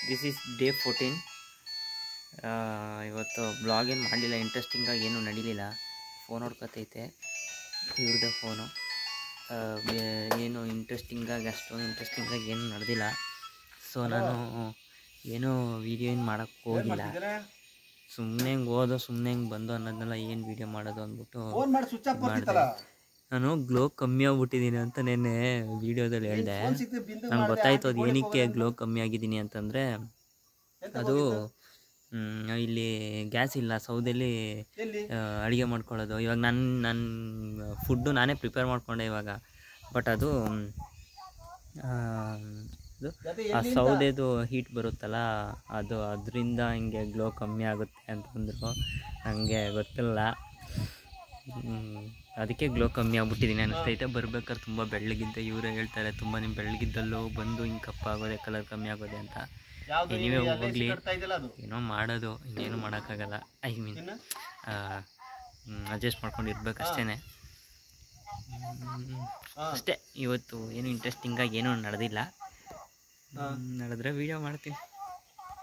This is day 14. ಇವತ್ತು blog ಏನು ಮಾಡಲಿಲ್ಲ, ಇಂಟ್ರೆಸ್ಟಿಂಗಾಗಿ ಏನೂ ನಡೀಲಿಲ್ಲ. Phone ಹೊಡ್ಕೊತೈತೆ ಇವ್ರದ್ದೇ phone. ಏನು ಅಷ್ಟೊಂದು ಇಂಟ್ರೆಸ್ಟಿಂಗಾಗಿ ಏನೂ ನಡೆದಿಲ್ಲ. ಸೊ ನಾನು ಏನೂ ವೀಡಿಯೋ ಏನು ಮಾಡೋಕ್ಕೆ ಹೋಗಿಲ್ಲ. ಸುಮ್ಮನೆ ಹಿಂಗೆ ಬಂದು ಅನ್ನೋದನ್ನೆಲ್ಲ ಏನು ವೀಡಿಯೋ ಮಾಡೋದು ಅಂದ್ಬಿಟ್ಟು ಮಾಡಿದೆ. ನಾನು ಗ್ಲೋ ಕಮ್ಮಿ ಆಗ್ಬಿಟ್ಟಿದ್ದೀನಿ ಅಂತ ನೆನ್ನೆ ವೀಡಿಯೋದಲ್ಲಿ ಹೇಳಿದೆ. ನಂಗೆ ಗೊತ್ತಾಯ್ತು ಅದು ಏನಕ್ಕೆ ಗ್ಲೋ ಕಮ್ಮಿ ಆಗಿದ್ದೀನಿ ಅಂತಂದರೆ, ಅದು ಇಲ್ಲಿ ಗ್ಯಾಸ್ ಇಲ್ಲ, ಸೌದೆಯಲ್ಲಿ ಅಡುಗೆ ಮಾಡ್ಕೊಳ್ಳೋದು. ಇವಾಗ ನನ್ನ ಫುಡ್ಡು ನಾನೇ ಪ್ರಿಪೇರ್ ಮಾಡಿಕೊಂಡೆ ಇವಾಗ. ಬಟ್ ಅದು ಆ ಸೌದೆದು ಹೀಟ್ ಬರುತ್ತಲ್ಲ, ಅದರಿಂದ ಹಿಂಗೆ ಗ್ಲೋ ಕಮ್ಮಿ ಆಗುತ್ತೆ ಅಂತಂದರು. ನನಗೆ ಗೊತ್ತಿಲ್ಲ, ಅದಕ್ಕೆ ಗ್ಲೋ ಕಮ್ಮಿ ಆಗ್ಬಿಟ್ಟಿದ್ದೀನಿ ಅನ್ನಿಸ್ತೈತೆ. ಬರ್ಬೇಕಾದ್ರೆ ತುಂಬ ಬೆಳ್ಳಗಿದ್ದೆ. ಇವರೇ ಹೇಳ್ತಾರೆ ತುಂಬ ನಿಮ್ಮ ಬೆಳ್ಳಗಿದ್ದಲ್ಲೂ ಬಂದು ಹಿಂಗೆ ಕಪ್ಪಾಗೋದೆ, ಕಲರ್ ಕಮ್ಮಿ ಆಗೋದೆ ಅಂತ. ಎನಿವೇ ಹೋಗಲಿ, ಏನೋ ಮಾಡೋದು, ಇನ್ನೇನು ಮಾಡೋಕ್ಕಾಗಲ್ಲ. ಐ ಮೀನ್ ಅಡ್ಜಸ್ಟ್ ಮಾಡ್ಕೊಂಡು ಇರ್ಬೇಕು ಅಷ್ಟೇ. ಇವತ್ತು ಏನು ಇಂಟ್ರೆಸ್ಟಿಂಗಾಗಿ ಏನೂ ನಡೆದಿಲ್ಲ. ನಡೆದ್ರೆ ವೀಡಿಯೋ ಮಾಡ್ತೀನಿ.